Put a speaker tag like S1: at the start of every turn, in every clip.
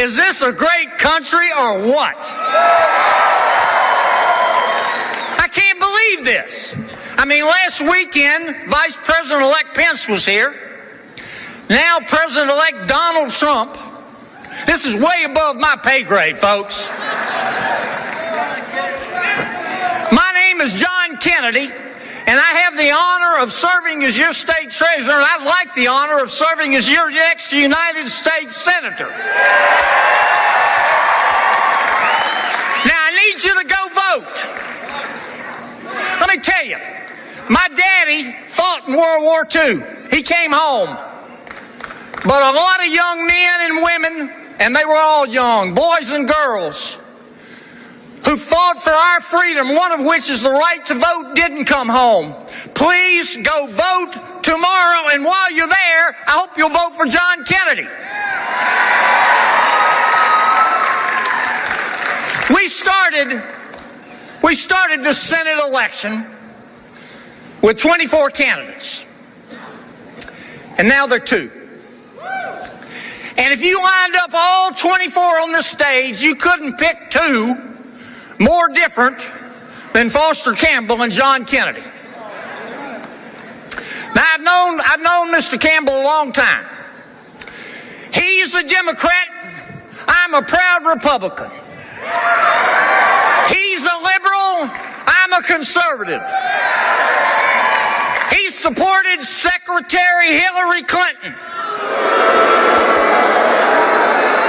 S1: Is this a great country or what? I can't believe this. I mean, last weekend, Vice President-elect Pence was here. Now President-elect Donald Trump. This is way above my pay grade, folks. My name is John Kennedy, and I have the honor of serving as your state treasurer, and I'd like the honor of serving as your next United States senator. Now, I need you to go vote. Let me tell you, my daddy fought in World War II. He came home. But a lot of young men and women, and they were all young, boys and girls, who fought for our freedom, one of which is the right to vote, didn't come home. Please go vote tomorrow, and while you're there, I hope you'll vote for John Kennedy. We started this Senate election with 24 candidates, and now there are 2. And if you lined up all 24 on this stage, you couldn't pick 2 more different than Foster Campbell and John Kennedy. Now, I've known Mr. Campbell a long time. He's a Democrat. I'm a proud Republican. He's a liberal. I'm a conservative. He supported Secretary Hillary Clinton.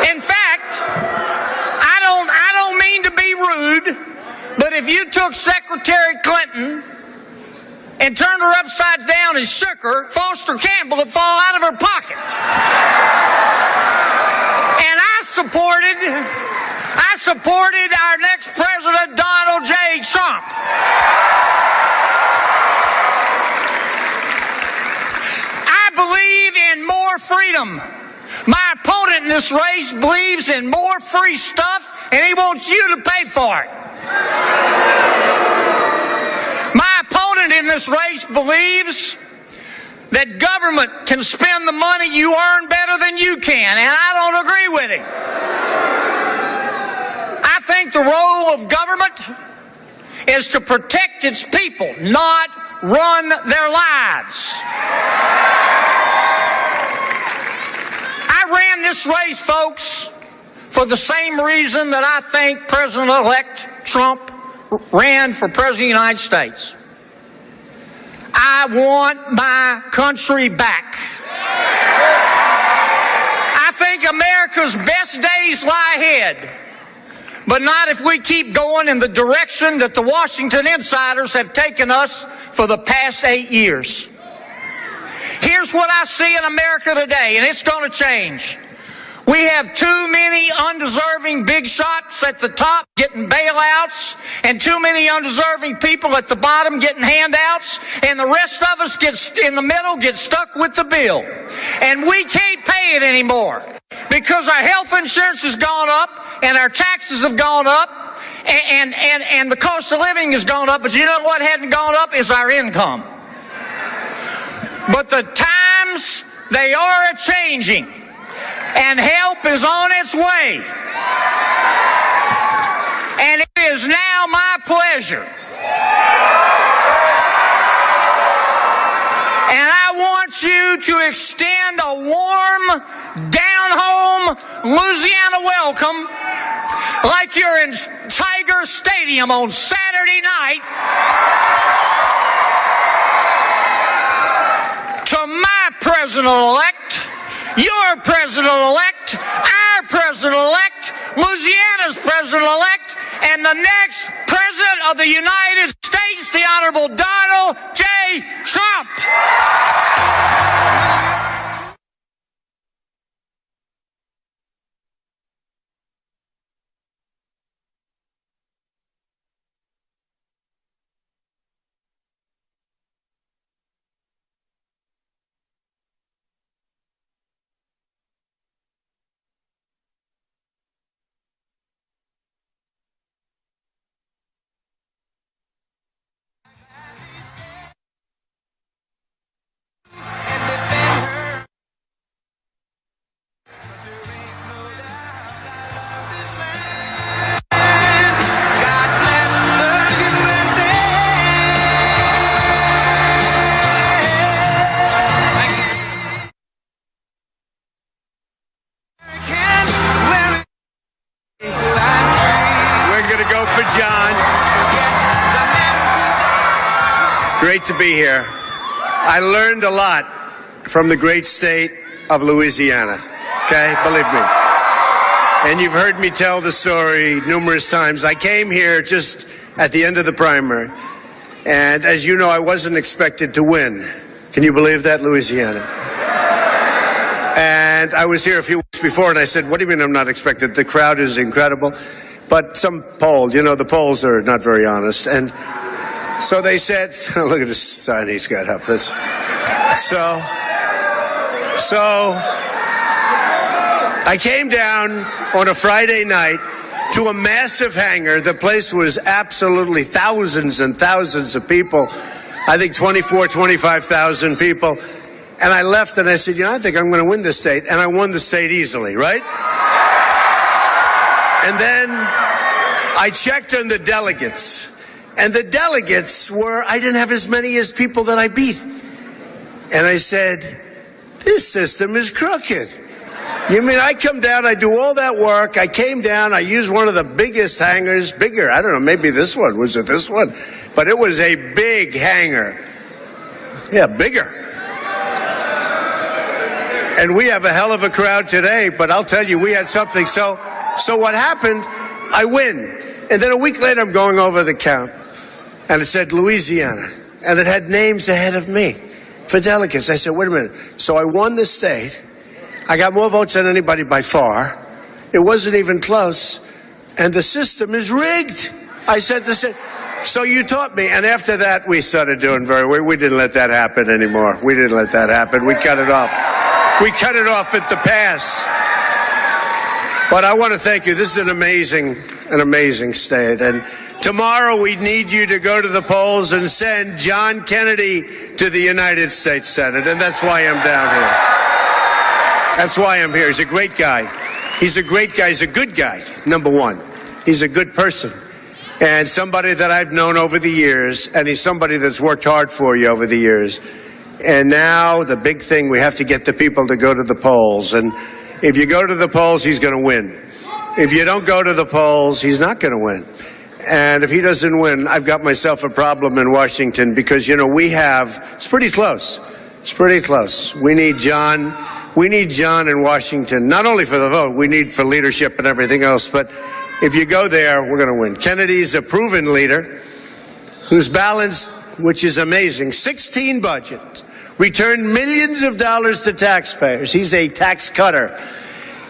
S1: In fact, I don't mean to be rude, but if you took Secretary Clinton and turned her upside down and shook her, Foster Campbell would fall out of her pocket. And I supported our next president, Donald J. Trump. I believe in more freedom. My opponent in this race believes in more free stuff, and he wants you to pay for it. My opponent in this race believes that government can spend the money you earn better than you can, and I don't agree with him. I think the role of government is to protect its people, not run their lives. I ran this race, folks, for the same reason that I think President-elect Trump ran for President of the United States. I want my country back. I think America's best days lie ahead, but not if we keep going in the direction that the Washington insiders have taken us for the past 8 years. Here's what I see in America today, and it's going to change. We have too many undeserving big shots at the top getting bailouts, and too many undeserving people at the bottom getting handouts, and the rest of us in the middle get stuck with the bill. And we can't pay it anymore because our health insurance has gone up, and our taxes have gone up, and the cost of living has gone up. But you know what hadn't gone up is our income. But the times, they are a-changing, and help is on its way. And it is now my pleasure. And I want you to extend a warm, down-home Louisiana welcome like you're in Tiger Stadium on Saturday night to my president-elect, your president-elect, our president-elect, Louisiana's president-elect, and the next president of the United States, the Honorable Donald J. Trump.
S2: John. Great to be here. I learned a lot from the great state of Louisiana, okay? Believe me. And you've heard me tell the story numerous times. I came here just at the end of the primary. And as you know, I wasn't expected to win. Can you believe that, Louisiana? And I was here a few weeks before, and I said, what do you mean I'm not expected? The crowd is incredible. But some poll, you know, the polls are not very honest. And so they said, oh, look at this sign he's got up. So I came down on a Friday night to a massive hangar. The place was absolutely thousands and thousands of people. I think 25,000 people. And I left and I said, you know, I think I'm going to win this state. And I won the state easily, right? And then I checked on the delegates. And the delegates were, I didn't have as many as people that I beat. And I said, this system is crooked. You mean I come down, I do all that work, I came down, I used one of the biggest hangars, bigger, I don't know, maybe this one, was it this one? But it was a big hangar. Yeah, bigger. And we have a hell of a crowd today, but I'll tell you, we had something. So what happened, I win. And then a week later, I'm going over the count, and it said Louisiana, and it had names ahead of me for delegates. I said, wait a minute. So I won the state. I got more votes than anybody by far. It wasn't even close. And the system is rigged. I said, so you taught me. And after that, we started doing very well. We didn't let that happen anymore. We didn't let that happen. We cut it off. We cut it off at the pass. But I want to thank you. This is an amazing state. And tomorrow we need you to go to the polls and send John Kennedy to the United States Senate. And that's why I'm down here. That's why I'm here. He's a great guy. He's a great guy. He's a good guy, number one. He's a good person. And somebody that I've known over the years, and he's somebody that's worked hard for you over the years. And now the big thing, we have to get the people to go to the polls. And if you go to the polls, he's going to win. If you don't go to the polls, he's not going to win. And if he doesn't win, I've got myself a problem in Washington because, you know, it's pretty close. It's pretty close. We need John in Washington, not only for the vote, we need for leadership and everything else. But if you go there, we're going to win. Kennedy's a proven leader who's balanced, which is amazing, 16 budgets, returned millions of dollars to taxpayers. He's a tax cutter.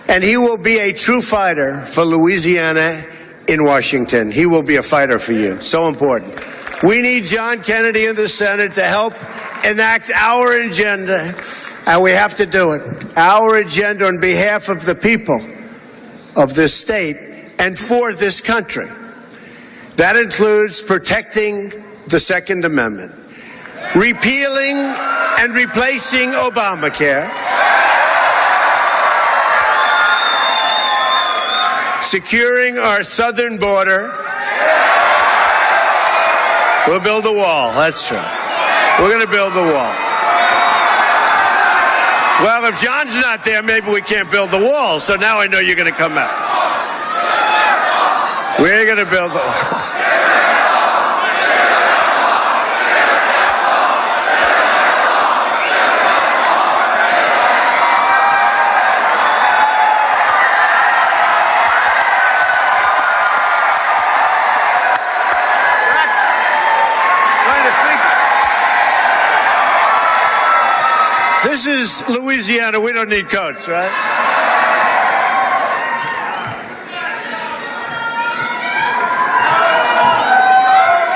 S2: And he will be a true fighter for Louisiana in Washington. He will be a fighter for you. So important. We need John Kennedy in the Senate to help enact our agenda, and we have to do it. Our agenda on behalf of the people of this state and for this country. That includes protecting the Second Amendment, repealing and replacing Obamacare, securing our southern border. We'll build a wall, that's true. We're going to build the wall. Well, if John's not there, maybe we can't build the wall. So now I know you're going to come out. We're going to build the wall. This is Louisiana. We don't need coats, right?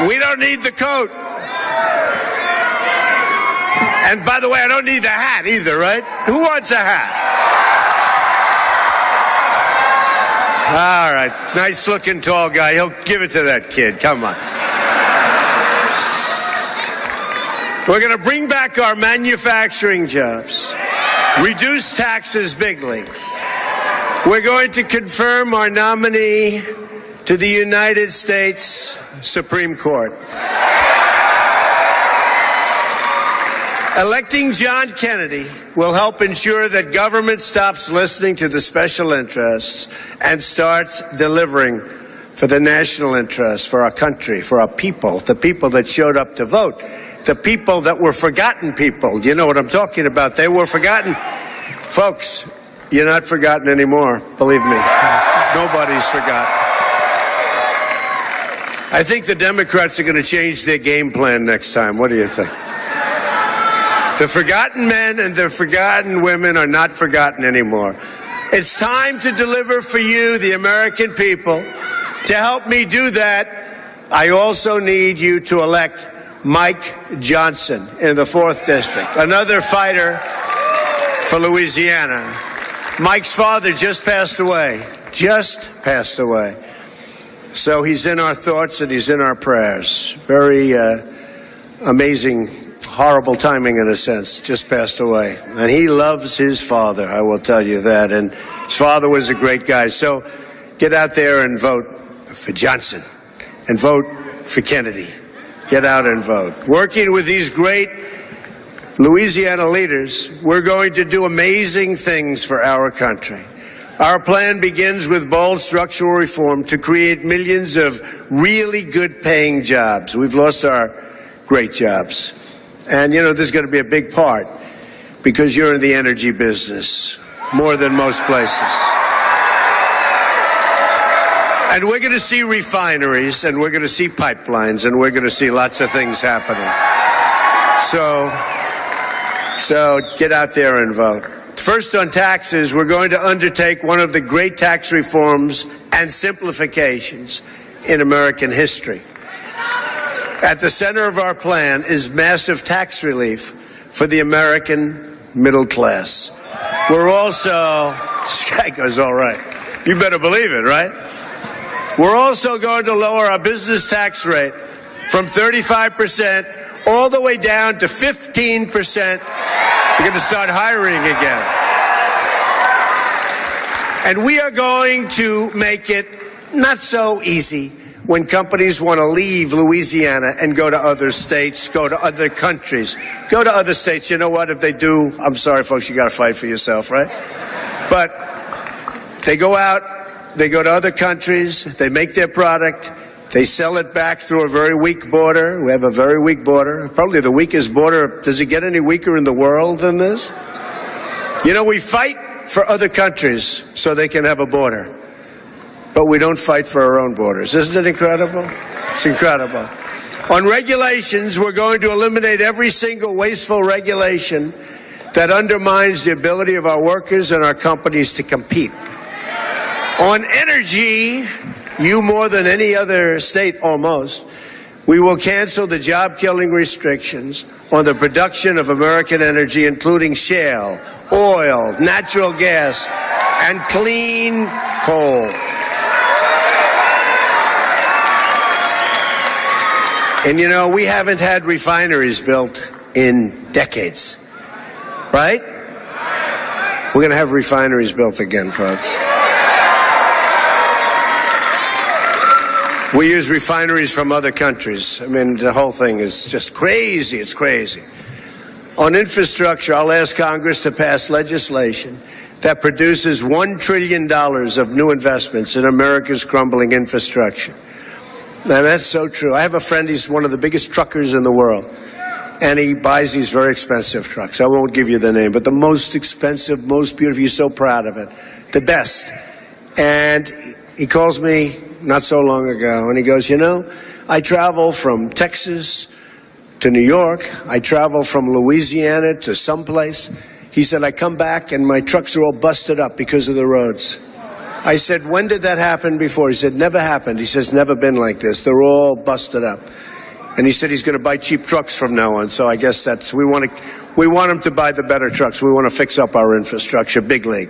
S2: We don't need the coat. And by the way, I don't need the hat either, right? Who wants a hat? All right. Nice looking tall guy. He'll give it to that kid. Come on. We're going to bring back our manufacturing jobs, reduce taxes, big leagues. We're going to confirm our nominee to the United States Supreme Court. Electing John Kennedy will help ensure that government stops listening to the special interests and starts delivering for the national interest, for our country, for our people, the people that showed up to vote, the people that were forgotten people. You know what I'm talking about. They were forgotten. Folks, you're not forgotten anymore, believe me. Nobody's forgotten. I think the Democrats are going to change their game plan next time. What do you think? The forgotten men and the forgotten women are not forgotten anymore. It's time to deliver for you, the American people. To help me do that, I also need you to elect Mike Johnson in the 4th District, another fighter for Louisiana. Mike's father just passed away. So he's in our thoughts and he's in our prayers. Very amazing, horrible timing in a sense, just passed away. And he loves his father, I will tell you that. And his father was a great guy. So get out there and vote for Johnson and vote for Kennedy. Get out and vote. Working with these great Louisiana leaders, we're going to do amazing things for our country. Our plan begins with bold structural reform to create millions of really good paying jobs. We've lost our great jobs. And, you know, this is going to be a big part because you're in the energy business more than most places. And we're going to see refineries and we're going to see pipelines and we're going to see lots of things happening. So get out there and vote. First, on taxes, we're going to undertake one of the great tax reforms and simplifications in American history. At the center of our plan is massive tax relief for the American middle class. We're also, this guy goes all right. You better believe it, right? We're also going to lower our business tax rate from 35% all the way down to 15%. We're going to start hiring again. And we are going to make it not so easy when companies want to leave Louisiana and go to other states, go to other countries, go to other states. You know what? If they do, I'm sorry, folks, you got to fight for yourself, right? But they go out, they go to other countries, they make their product, they sell it back through a very weak border. We have a very weak border, probably the weakest border. Does it get any weaker in the world than this? You know, we fight for other countries so they can have a border, but we don't fight for our own borders. Isn't it incredible? It's incredible. On regulations, we're going to eliminate every single wasteful regulation that undermines the ability of our workers and our companies to compete. On energy, you more than any other state almost, we will cancel the job-killing restrictions on the production of American energy, including shale, oil, natural gas, and clean coal. And you know, we haven't had refineries built in decades, right? We're going to have refineries built again, folks. We use refineries from other countries. I mean, the whole thing is just crazy. It's crazy. On infrastructure, I'll ask Congress to pass legislation that produces $1 trillion of new investments in America's crumbling infrastructure. Now, that's so true. I have a friend, he's one of the biggest truckers in the world, and he buys these very expensive trucks. I won't give you the name, but the most expensive, most beautiful, he's so proud of it, the best. And he calls me not so long ago, and he goes, you know, I travel from Texas to New York. I travel from Louisiana to someplace. He said, I come back, and my trucks are all busted up because of the roads. I said, when did that happen before? He said, never happened. He says, never been like this. They're all busted up. And he said he's going to buy cheap trucks from now on. So I guess that's, we want him to buy the better trucks. We want to fix up our infrastructure, big league.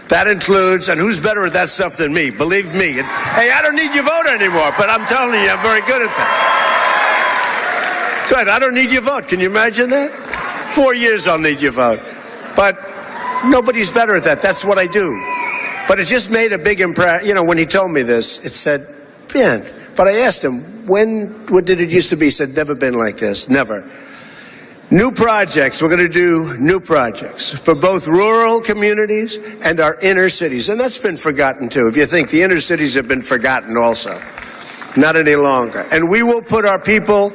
S2: That includes, and who's better at that stuff than me? Believe me. Hey, I don't need your vote anymore, but I'm telling you, I'm very good at that. That's right, I don't need your vote. Can you imagine that? 4 years I'll need your vote. But nobody's better at that. That's what I do. But it just made a big impression. You know, when he told me this, it said, man. But I asked him, what did it used to be? He said, never been like this, never. New projects. We're going to do new projects for both rural communities and our inner cities. And that's been forgotten, too. If you think the inner cities have been forgotten also. Not any longer. And we will put our people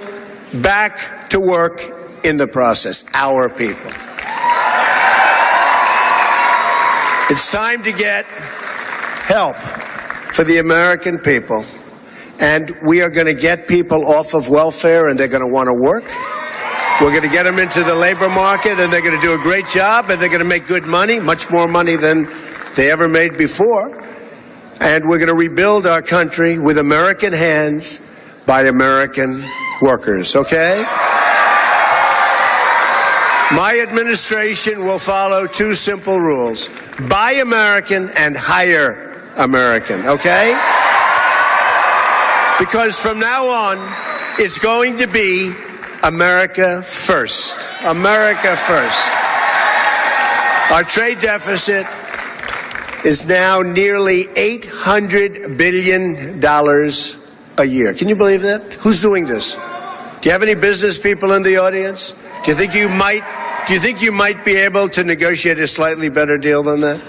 S2: back to work in the process. Our people. It's time to get help for the American people. And we are going to get people off of welfare, and they're going to want to work. We're going to get them into the labor market, and they're going to do a great job, and they're going to make good money, much more money than they ever made before. And we're going to rebuild our country with American hands by American workers, okay? My administration will follow two simple rules. Buy American and hire American, okay? Because from now on, it's going to be America first. America first. Our trade deficit is now nearly $800 billion a year. Can you believe that? Who's doing this? Do you have any business people in the audience? Do you think you might be able to negotiate a slightly better deal than that?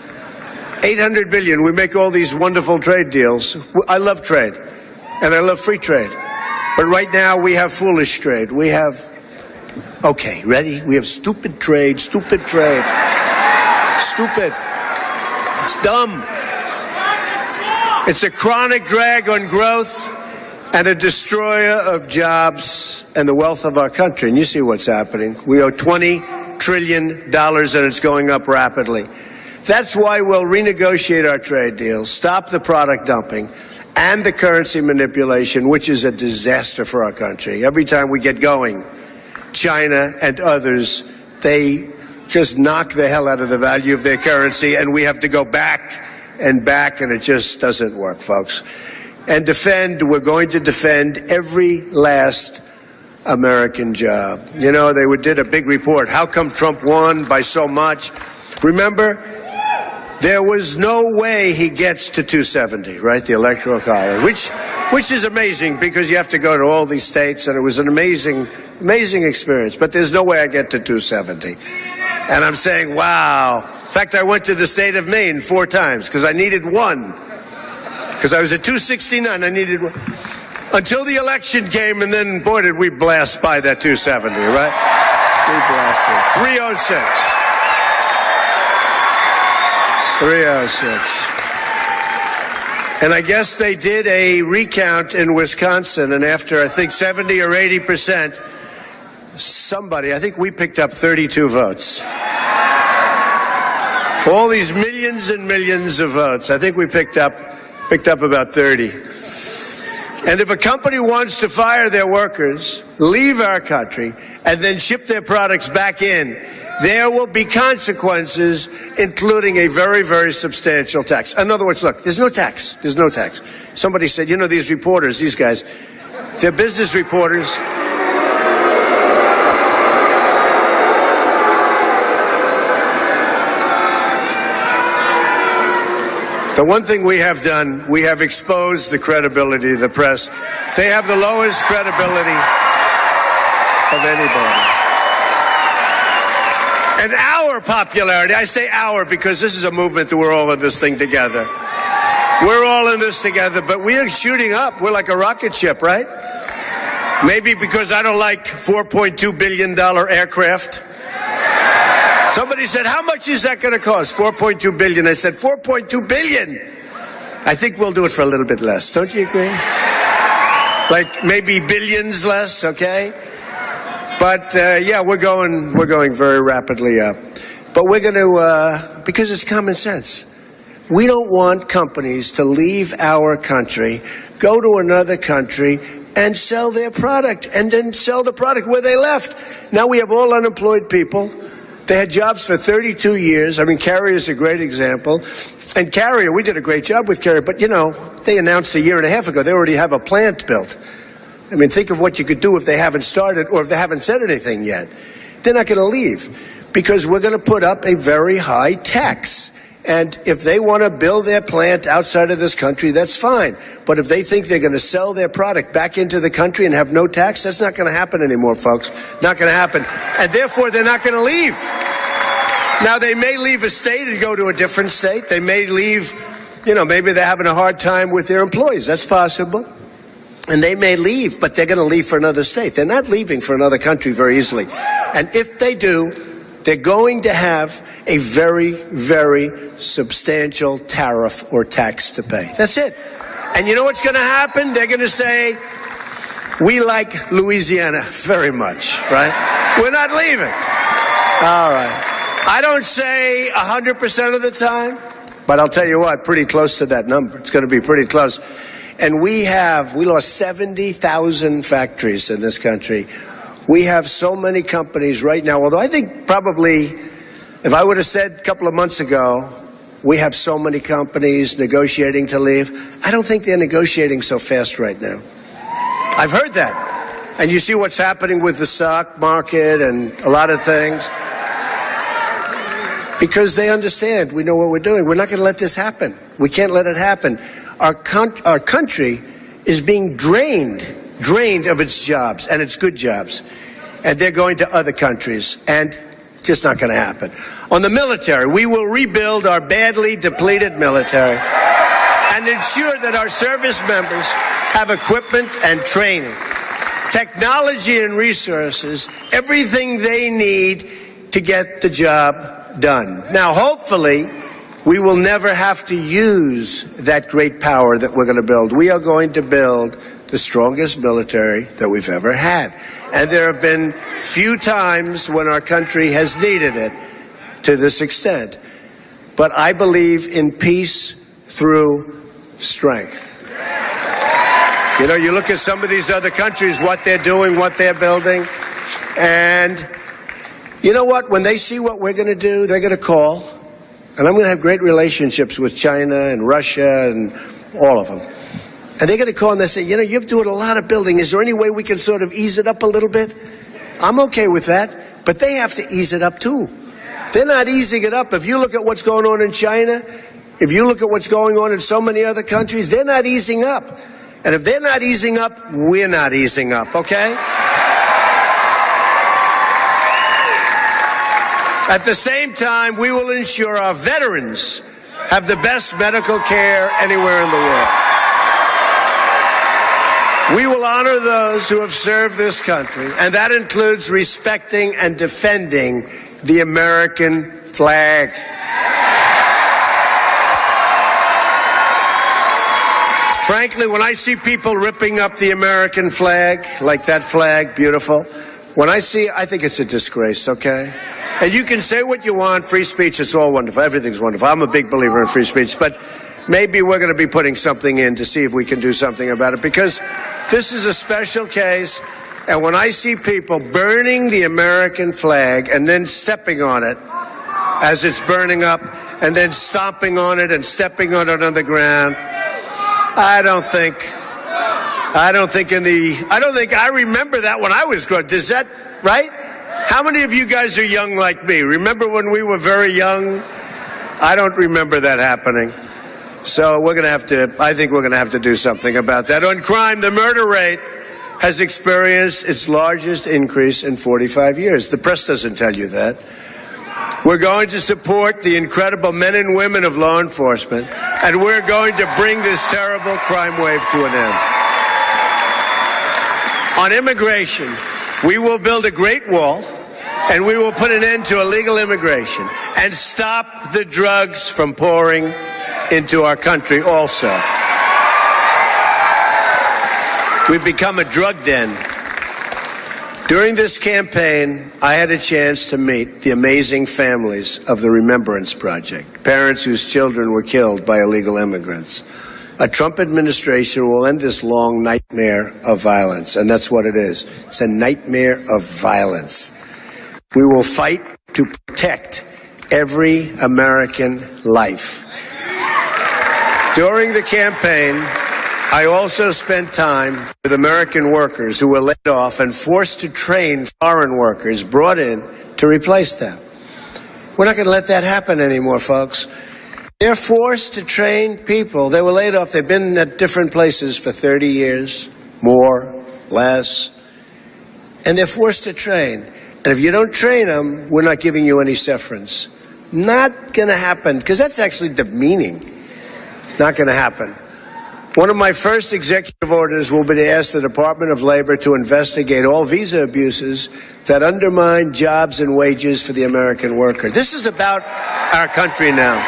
S2: 800 billion. We make all these wonderful trade deals. I love trade, and I love free trade. But right now we have foolish trade. We have, okay, ready? We have stupid trade, stupid trade. Stupid. It's dumb. It's a chronic drag on growth and a destroyer of jobs and the wealth of our country. And you see what's happening. We owe $20 trillion, and it's going up rapidly. That's why we'll renegotiate our trade deals, stop the product dumping, and the currency manipulation, which is a disaster for our country. Every time we get going, China and others, they just knock the hell out of the value of their currency, and we have to go back, and it just doesn't work, folks. And we're going to defend every last American job. You know, they did a big report. How come Trump won by so much? Remember, there was no way he gets to 270, right? The Electoral College, which is amazing because you have to go to all these states, and it was an amazing experience. But there's no way I get to 270. And I'm saying, wow. In fact, I went to the state of Maine 4 times because I needed one. Because I was at 269, I needed one. Until the election came, and then, boy, did we blast by that 270, right? We blasted. 306. 306. And I guess they did a recount in Wisconsin, and after, I think, 70 or 80%, I think we picked up 32 votes. All these millions and millions of votes, I think we picked up about 30. And if a company wants to fire their workers, leave our country, and then ship their products back in, there will be consequences, including a very, very substantial tax. In other words, look, there's no tax. There's no tax. Somebody said, you know, these reporters, these guys, they're business reporters. The one thing we have done, we have exposed the credibility of the press. They have the lowest credibility of anybody. And our popularity, I say our because this is a movement that we're all in this thing together. We're all in this together, but we are shooting up. We're like a rocket ship, right? Maybe because I don't like $4.2 billion aircraft. Somebody said, how much is that going to cost? $4.2 billion. I said, $4.2 billion. I think we'll do it for a little bit less. Don't you agree? Like maybe billions less, okay? But yeah, we're going very rapidly up. But we're going to, because it's common sense. We don't want companies to leave our country, go to another country, and sell their product, and then sell the product where they left. Now we have all unemployed people. They had jobs for 32 years. I mean, Carrier is a great example. And Carrier, we did a great job with Carrier, but, you know, they announced a year and a half ago they already have a plant built. I mean, think of what you could do if they haven't started or if they haven't said anything yet. They're not going to leave because we're going to put up a very high tax. And if they want to build their plant outside of this country, that's fine. But if they think they're going to sell their product back into the country and have no tax, that's not going to happen anymore, folks. Not going to happen. And therefore, they're not going to leave. Now, they may leave a state and go to a different state. They may leave, maybe they're having a hard time with their employees. That's possible. And they may leave, but they're going to leave for another state. They're not leaving for another country very easily. And if they do, they're going to have a very, very substantial tariff or tax to pay. That's it. And you know what's going to happen? They're going to say, we like Louisiana very much, right? We're not leaving. All right. I don't say 100% of the time, but I'll tell you what, pretty close to that number. It's going to be pretty close. And we lost 70,000 factories in this country. We have so many companies right now, although I think probably, if I would have said a couple of months ago, we have so many companies negotiating to leave, I don't think they're negotiating so fast right now. I've heard that. And you see what's happening with the stock market and a lot of things. Because they understand, we know what we're doing. We're not going to let this happen. We can't let it happen. Our country is being drained of its jobs, and its good jobs. And they're going to other countries, and it's just not going to happen. On the military, we will rebuild our badly depleted military and ensure that our service members have equipment and training, technology and resources, everything they need to get the job done. Now, hopefully, we will never have to use that great power that we're going to build. We are going to build the strongest military that we've ever had. And there have been few times when our country has needed it to this extent. But I believe in peace through strength. You look at some of these other countries, what they're doing, what they're building, and you know what? When they see what we're going to do, they're going to call. And I'm going to have great relationships with China and Russia and all of them. And they're going to call and they say, you're doing a lot of building. Is there any way we can sort of ease it up a little bit? I'm okay with that. But they have to ease it up too. They're not easing it up. If you look at what's going on in China, if you look at what's going on in so many other countries, they're not easing up. And if they're not easing up, we're not easing up, okay? At the same time, we will ensure our veterans have the best medical care anywhere in the world. We will honor those who have served this country, and that includes respecting and defending the American flag. Frankly, when I see people ripping up the American flag, like that flag, beautiful, I think it's a disgrace, okay? And you can say what you want, free speech, it's all wonderful, everything's wonderful. I'm a big believer in free speech, but maybe we're going to be putting something in to see if we can do something about it, because this is a special case, and when I see people burning the American flag and then stepping on it as it's burning up, and then stomping on it and stepping on it on the ground, I don't think I remember that when I was growing up. Is that right? How many of you guys are young like me? Remember when we were very young? I don't remember that happening. So I think we're going to have to do something about that. On crime, the murder rate has experienced its largest increase in 45 years. The press doesn't tell you that. We're going to support the incredible men and women of law enforcement, and we're going to bring this terrible crime wave to an end. On immigration, we will build a great wall, and we will put an end to illegal immigration and stop the drugs from pouring into our country also. We've become a drug den. During this campaign, I had a chance to meet the amazing families of the Remembrance Project, parents whose children were killed by illegal immigrants. A Trump administration will end this long nightmare of violence, and that's what it is. It's a nightmare of violence. We will fight to protect every American life. During the campaign, I also spent time with American workers who were laid off and forced to train foreign workers brought in to replace them. We're not going to let that happen anymore, folks. They're forced to train people. They were laid off. They've been at different places for 30 years, more, less. And they're forced to train. And if you don't train them, we're not giving you any severance. Not going to happen, because that's actually demeaning. It's not going to happen. One of my first executive orders will be to ask the Department of Labor to investigate all visa abuses that undermine jobs and wages for the American worker. This is about our country now.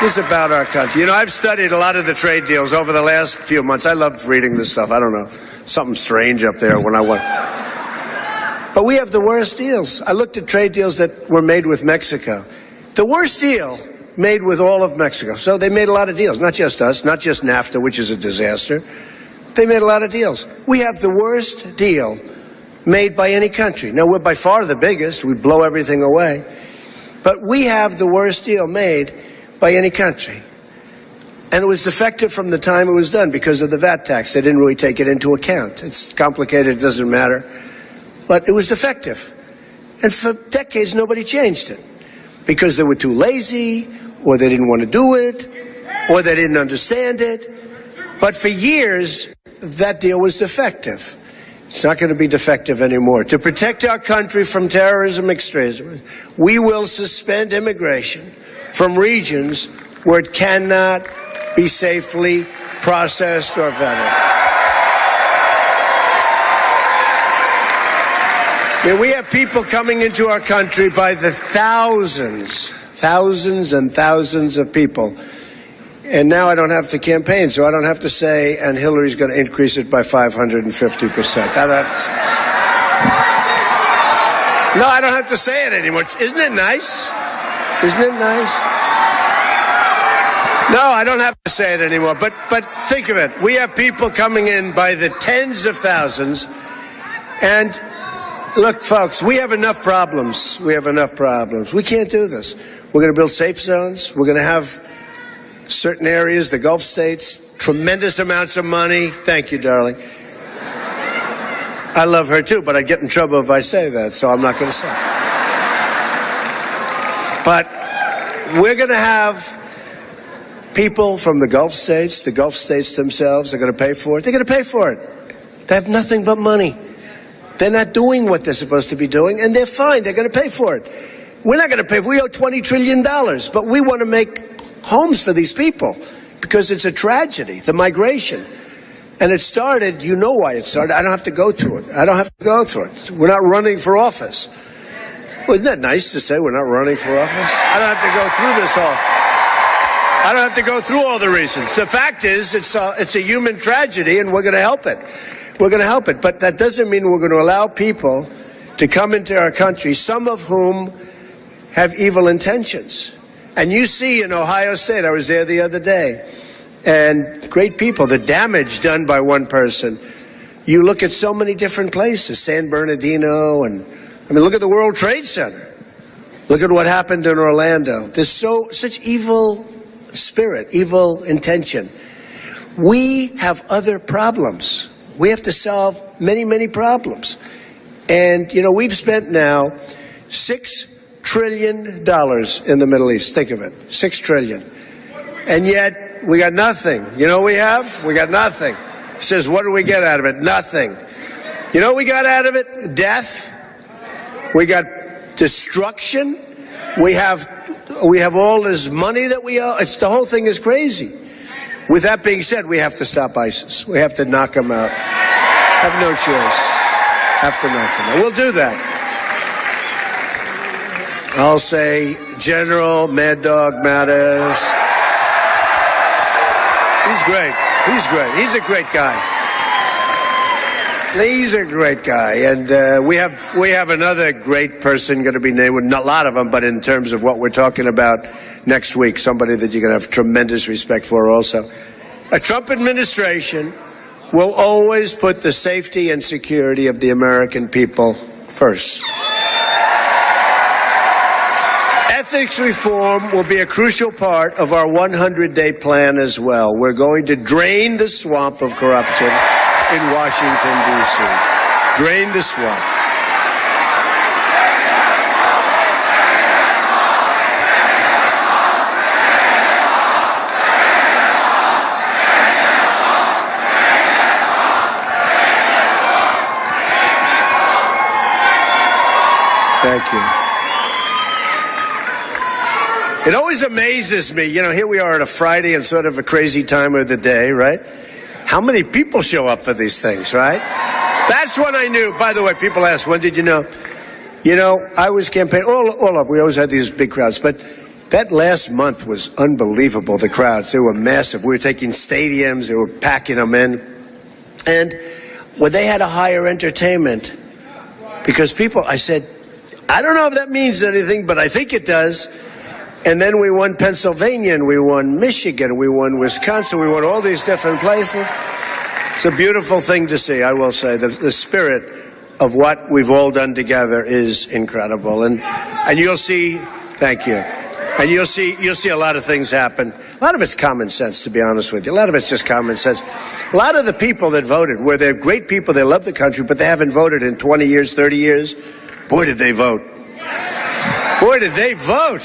S2: This is about our country. You know, I've studied a lot of the trade deals over the last few months. I loved reading this stuff. I don't know, something strange up there when I went. But we have the worst deals. I looked at trade deals that were made with Mexico. The worst deal made with all of Mexico. So they made a lot of deals, not just us, not just NAFTA, which is a disaster. They made a lot of deals. We have the worst deal made by any country. Now, we're by far the biggest. We blow everything away. But we have the worst deal made by any country. And it was defective from the time it was done because of the VAT tax. They didn't really take it into account. It's complicated, it doesn't matter. But it was defective. And for decades, nobody changed it because they were too lazy, or they didn't want to do it, or they didn't understand it. But for years, that deal was defective. It's not going to be defective anymore. To protect our country from terrorism, extremism, we will suspend immigration from regions where it cannot be safely processed or vetted. We have people coming into our country by the thousands and thousands of people. And now I don't have to campaign, so I don't have to say, and Hillary's going to increase it by 550%. No, I don't have to say it anymore. Isn't it nice? Isn't it nice? No, I don't have to say it anymore. But think of it. We have people coming in by the tens of thousands. And look, folks, we have enough problems. We have enough problems. We can't do this. We're going to build safe zones. We're going to have certain areas, the Gulf states, tremendous amounts of money. Thank you, darling. I love her too, but I get in trouble if I say that, so I'm not going to say it. But we're going to have people from the Gulf states themselves are going to pay for it. They're going to pay for it. They have nothing but money. They're not doing what they're supposed to be doing, and they're fine. They're going to pay for it. We're not going to pay. We owe $20 trillion, but we want to make homes for these people because it's a tragedy, the migration. And it started, you know why it started. I don't have to go through it. I don't have to go through it. We're not running for office. Well, isn't that nice to say we're not running for office? I don't have to go through this all. I don't have to go through all the reasons. The fact is, it's a human tragedy, and we're going to help it. We're going to help it. But that doesn't mean we're going to allow people to come into our country, some of whom have evil intentions. And you see in Ohio State, I was there the other day, and great people, the damage done by one person. You look at so many different places, San Bernardino, and look at the World Trade Center. Look at what happened in Orlando. There's such evil spirit, evil intention. We have other problems. We have to solve many, many problems. And, you know, we've spent now $6 trillion in the Middle East. Think of it, $6 trillion. And yet, we got nothing. You know what we have? We got nothing. He says, what do we get out of it? Nothing. You know what we got out of it? Death. We got destruction. We have all this money that we owe. The whole thing is crazy. With that being said, we have to stop ISIS. We have to knock them out. Have no choice. Have to knock them out. We'll do that. I'll say General Mad Dog Mattis. He's great. He's great. He's a great guy. He's a great guy. And we have another great person going to be named, not a lot of them, but in terms of what we're talking about next week, somebody that you're going to have tremendous respect for also. A Trump administration will always put the safety and security of the American people first. Ethics reform will be a crucial part of our 100-day plan as well. We're going to drain the swamp of corruption in Washington, D.C. Drain the swamp. Thank you. It always amazes me, you know, here we are on a Friday and sort of a crazy time of the day, right? How many people show up for these things, right? That's when I knew. By the way, people ask, when did you know? You know, I was campaigning, we always had these big crowds, but that last month was unbelievable, the crowds. They were massive. We were taking stadiums, they were packing them in. And when they had to hire entertainment, because people, I said, I don't know if that means anything, but I think it does. And then we won Pennsylvania, and we won Michigan, we won Wisconsin, we won all these different places. It's a beautiful thing to see, I will say. The spirit of what we've all done together is incredible. And you'll see, thank you. And you'll see a lot of things happen. A lot of it's common sense, to be honest with you. A lot of it's just common sense. A lot of the people that voted, where they're great people, they love the country, but they haven't voted in 20 years, 30 years. Boy, did they vote. Boy, did they vote.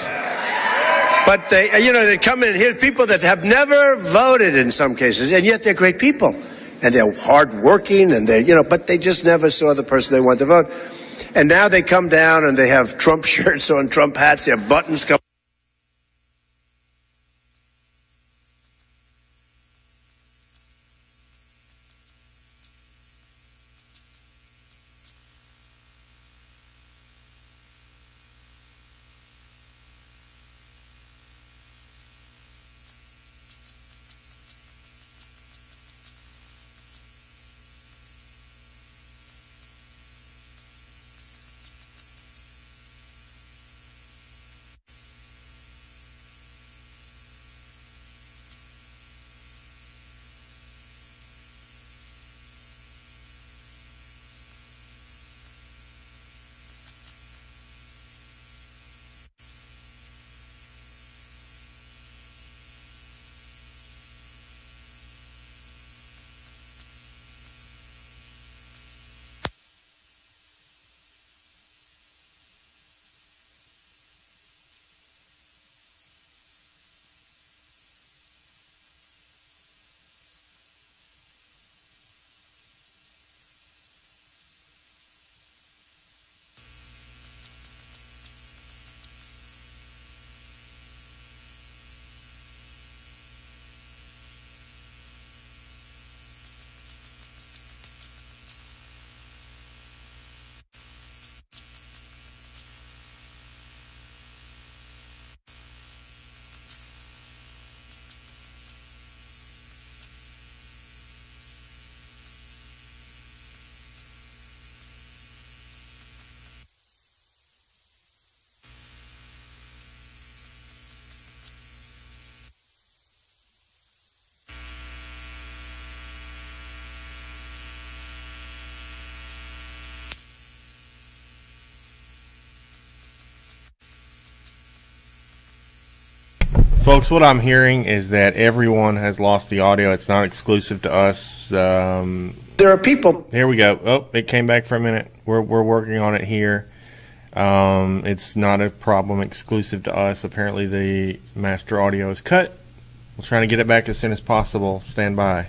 S2: But they come in here, people that have never voted in some cases, and yet they're great people. And they're hardworking, and but they just never saw the person they want to vote. And now they come down and they have Trump shirts on, Trump hats, their buttons come.
S3: Folks, what I'm hearing is that everyone has lost the audio. It's not exclusive to us.
S2: There are people.
S3: Here we go. Oh, it came back for a minute. We're working on it here. It's not a problem exclusive to us. Apparently the master audio is cut. We'll try to get it back as soon as possible. Stand by.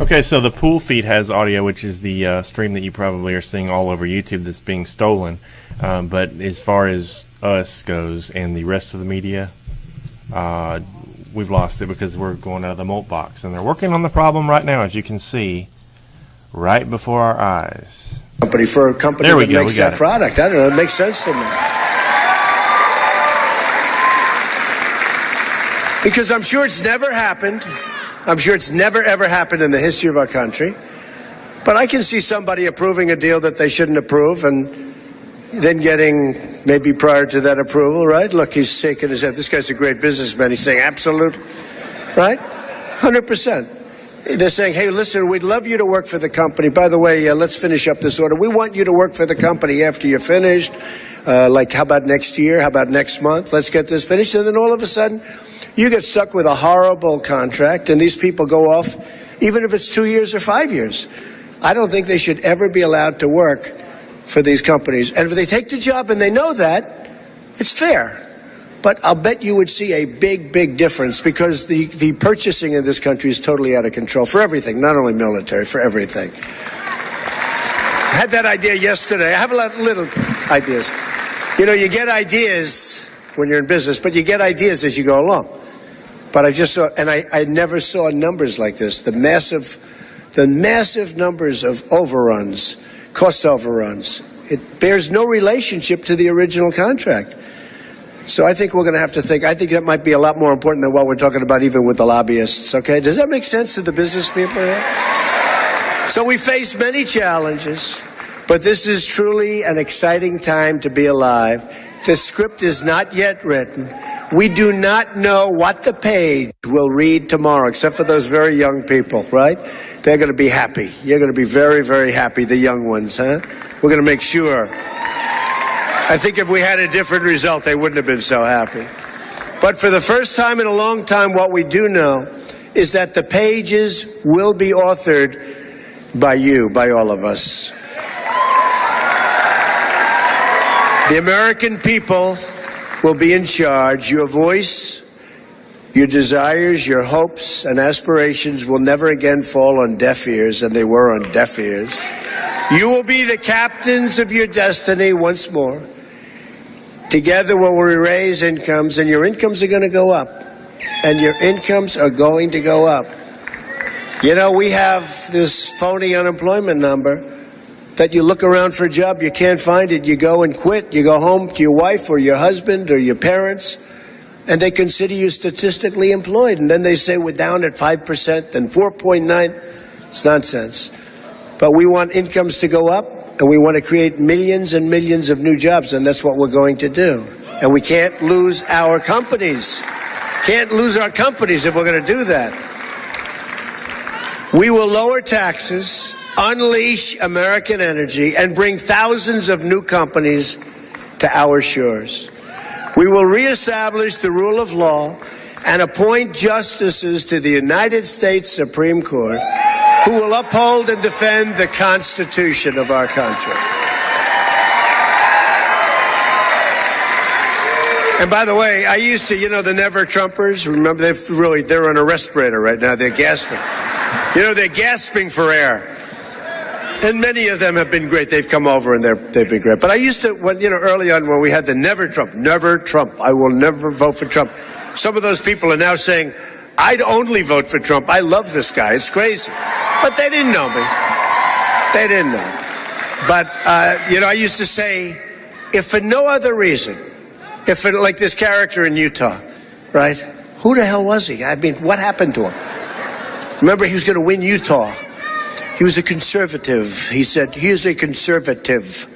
S3: Okay, so the pool feed has audio, which is the stream that you probably are seeing all over YouTube that's being stolen. But as far as us goes and the rest of the media, we've lost it because we're going out of the mult box. And they're working on the problem right now, as you can see, right before our eyes.
S2: Company for a company that makes that product. I don't know, it makes sense to me. Because I'm sure it's never happened. I'm sure it's never, ever happened in the history of our country. But I can see somebody approving a deal that they shouldn't approve and then getting, maybe prior to that approval, right? Look, he's shaking his head. This guy's a great businessman. He's saying, absolutely, right? 100%. They're saying, hey, listen, we'd love you to work for the company. By the way, let's finish up this order. We want you to work for the company after you're finished. Like, how about next year? How about next month? Let's get this finished. And then all of a sudden, you get stuck with a horrible contract, and these people go off, even if it's 2 years or 5 years. I don't think they should ever be allowed to work for these companies. And if they take the job and they know that, it's fair. But I'll bet you would see a big, big difference, because the purchasing in this country is totally out of control for everything, not only military, for everything. I had that idea yesterday. I have a lot of little ideas. You know, you get ideas when you're in business, but you get ideas as you go along. But I just saw, and I never saw numbers like this, the massive numbers of overruns, cost overruns. It bears no relationship to the original contract. So I think we're going to have to think. I think that might be a lot more important than what we're talking about, even with the lobbyists, okay? Does that make sense to the business people here? So we face many challenges, but this is truly an exciting time to be alive. The script is not yet written. We do not know what the page will read tomorrow, except for those very young people, right? They're going to be happy. You're going to be very, very happy, the young ones, huh? We're going to make sure. I think if we had a different result, they wouldn't have been so happy. But for the first time in a long time, what we do know is that the pages will be authored by you, by all of us. The American people will be in charge. Your voice, your desires, your hopes, and aspirations will never again fall on deaf ears, and they were on deaf ears. You will be the captains of your destiny once more. Together we will raise incomes, and your incomes are going to go up. And your incomes are going to go up. You know, we have this phony unemployment number that you look around for a job, you can't find it, you go and quit, you go home to your wife or your husband or your parents, and they consider you statistically employed. And then they say we're down at 5% and 4.9%. It's nonsense. But we want incomes to go up. And we want to create millions and millions of new jobs, and that's what we're going to do. And we can't lose our companies. Can't lose our companies if we're going to do that. We will lower taxes, unleash American energy, and bring thousands of new companies to our shores. We will reestablish the rule of law and appoint justices to the United States Supreme Court who will uphold and defend the Constitution of our country. And by the way, I used to, you know, the Never Trumpers, remember, they're on a respirator right now. They're gasping. You know, they're gasping for air. And many of them have been great. They've come over and they've been great. But I used to, early on when we had the Never Trump, I will never vote for Trump. Some of those people are now saying, I'd only vote for Trump. I love this guy. It's crazy. But they didn't know me. They didn't know. But, I used to say, if for no other reason, like this character in Utah, right? Who the hell was he? I mean, what happened to him? Remember, he was going to win Utah. He was a conservative. He said, he is a conservative,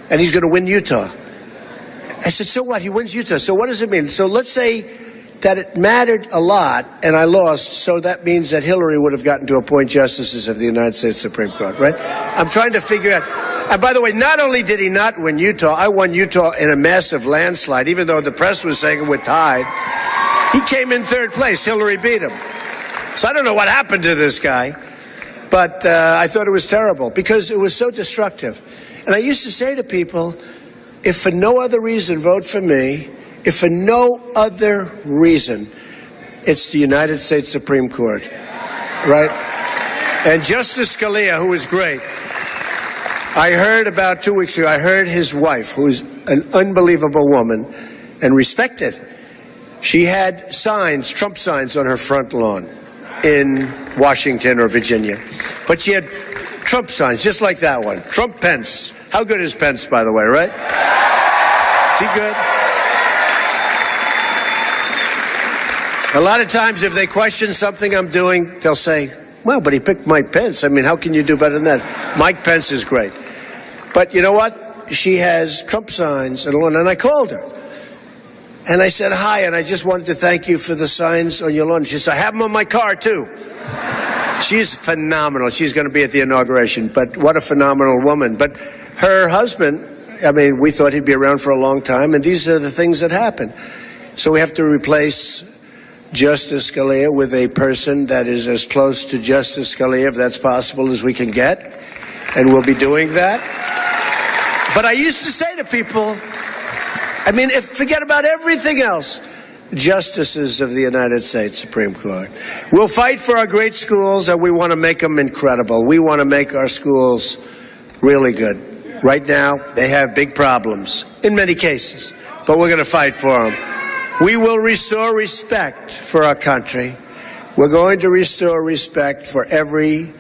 S2: and he's going to win Utah. I said, so what? He wins Utah. So what does it mean? So let's say that it mattered a lot, and I lost, so that means that Hillary would have gotten to appoint justices of the United States Supreme Court, right? I'm trying to figure out. And by the way, not only did he not win Utah, I won Utah in a massive landslide, even though the press was saying we're tied. He came in third place. Hillary beat him. So I don't know what happened to this guy, but I thought it was terrible because it was so destructive. And I used to say to people, if for no other reason, vote for me. If for no other reason, it's the United States Supreme Court, right? And Justice Scalia, who is great, I heard about 2 weeks ago, I heard his wife, who is an unbelievable woman and respected. She had signs, Trump signs, on her front lawn in Washington or Virginia. But she had Trump signs, just like that one. Trump Pence. How good is Pence, by the way, right? Is he good? A lot of times, if they question something I'm doing, they'll say, well, but he picked Mike Pence. I mean, how can you do better than that? Mike Pence is great. But you know what? She has Trump signs and I called her. And I said, hi, and I just wanted to thank you for the signs on your lawn. She said, I have them on my car, too. She's phenomenal. She's going to be at the inauguration, but what a phenomenal woman. But her husband, I mean, we thought he'd be around for a long time, and these are the things that happen. So we have to replace Justice Scalia with a person that is as close to Justice Scalia, if that's possible, as we can get, and we'll be doing that. But I used to say to people, I mean, forget about everything else. Justices of the United States Supreme Court. We'll fight for our great schools, and we want to make them incredible. We want to make our schools really good. Right now, they have big problems in many cases, but we're going to fight for them. We will restore respect for our country. We're going to restore respect for every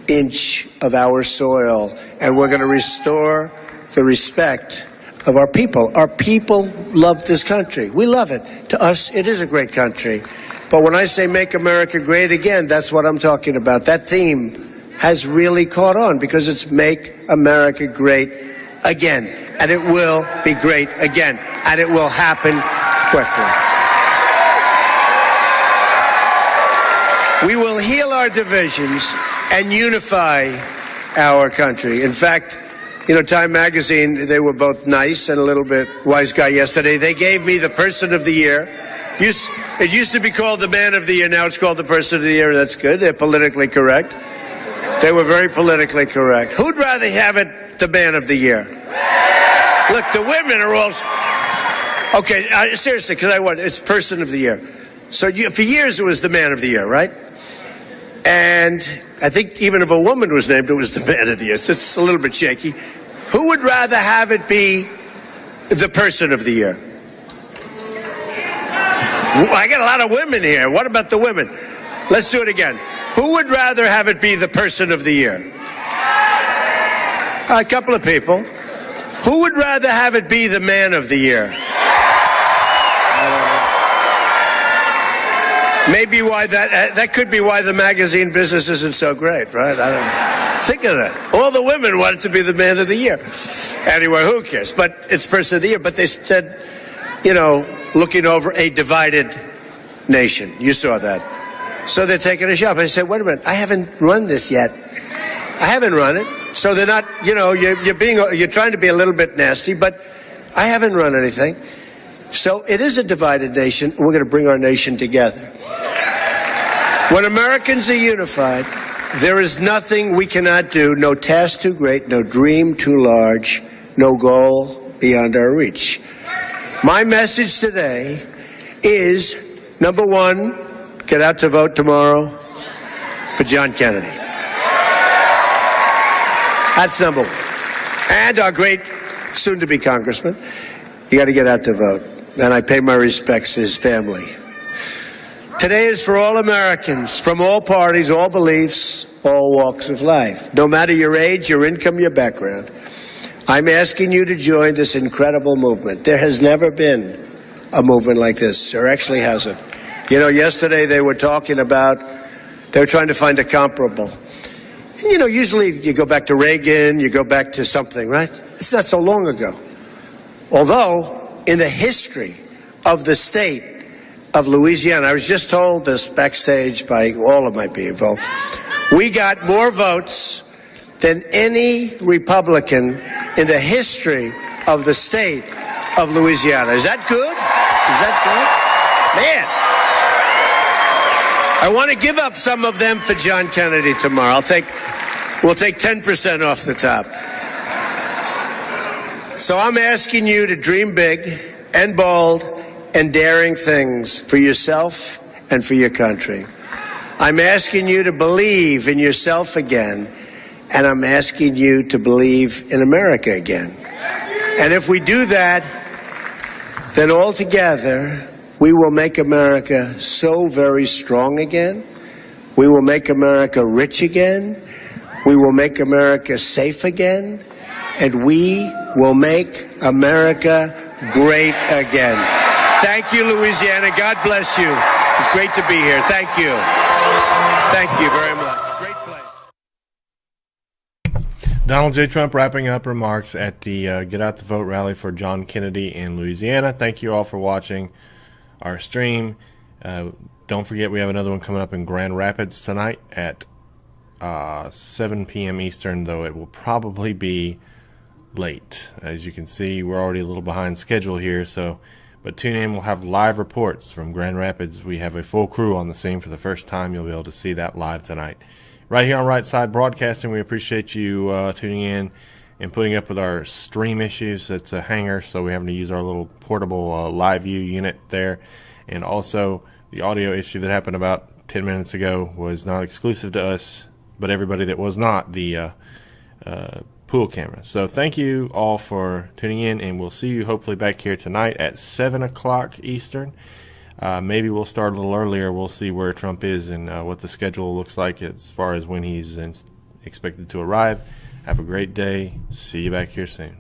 S2: inch of our soil, and we're going to restore the respect of our people. Our people love this country. We love it. To us, it is a great country. But when I say make America great again, that's what I'm talking about. That theme has really caught on because it's make America great again. And it will be great again. And it will happen quickly. We will heal our divisions and unify our country. In fact, you know, Time Magazine, they were both nice and a little bit wise guy yesterday. They gave me the Person of the Year. It used to be called the Man of the Year. Now it's called the Person of the Year. That's good. They're politically correct. They were very politically correct. Who'd rather have it the Man of the Year? Look, the women are all... Okay, seriously, because it's Person of the Year. So for years it was the Man of the Year, right? And I think even if a woman was named, it was the Man of the Year. So it's a little bit shaky. Who would rather have it be the Person of the Year? I got a lot of women here. What about the women? Let's do it again. Who would rather have it be the Person of the Year? A couple of people. Who would rather have it be the Man of the Year? Maybe why that could be why the magazine business isn't so great, right? I don't know. Think of that. All the women wanted to be the Man of the Year. Anyway, who cares? But it's Person of the Year. But they said, you know, looking over a divided nation. You saw that. So they're taking a shot. I said, wait a minute, I haven't run this yet. I haven't run it. So they're not, you know, you're trying to be a little bit nasty, but I haven't run anything. So it is a divided nation. We're going to bring our nation together. When Americans are unified, there is nothing we cannot do, no task too great, no dream too large, no goal beyond our reach. My message today is, number one, get out to vote tomorrow for John Kennedy. That's number one. And our great soon-to-be congressman, you got to get out to vote. And I pay my respects to his family. Today is for all Americans, from all parties, all beliefs, all walks of life. No matter your age, your income, your background. I'm asking you to join this incredible movement. There has never been a movement like this. There actually hasn't. You know, yesterday they were talking about, they were trying to find a comparable. And, you know, usually you go back to Reagan, you go back to something, right? It's not so long ago. Although, in the history of the state of Louisiana, I was just told this backstage by all of my people, we got more votes than any Republican in the history of the state of Louisiana. Is that good? Is that good? Man. I want to give up some of them for John Kennedy tomorrow. We'll take 10% off the top. So I'm asking you to dream big and bold and daring things for yourself and for your country. I'm asking you to believe in yourself again, and I'm asking you to believe in America again. And if we do that, then all together, we will make America so very strong again. We will make America rich again. We will make America safe again. And we will make America great again. Thank you, Louisiana. God bless you. It's great to be here. Thank you. Thank you very much. Great place.
S3: Donald J. Trump wrapping up remarks at the Get Out the Vote rally for John Kennedy in Louisiana. Thank you all for watching our stream. Don't forget we have another one coming up in Grand Rapids tonight at 7 p.m. Eastern, though it will probably be late. As you can see, we're already a little behind schedule here, but tune in. We'll have live reports from Grand Rapids. We have a full crew on the scene for the first time. You'll be able to see that live tonight. Right here on Right Side Broadcasting, we appreciate you tuning in and putting up with our stream issues. It's a hanger, so we're having to use our little portable live view unit there. And also, the audio issue that happened about 10 minutes ago was not exclusive to us, but everybody that was not the pool camera. So thank you all for tuning in, and we'll see you hopefully back here tonight at 7 o'clock Eastern. Maybe we'll start a little earlier. We'll see where Trump is and what the schedule looks like as far as when he's expected to arrive. Have a great day. See you back here soon.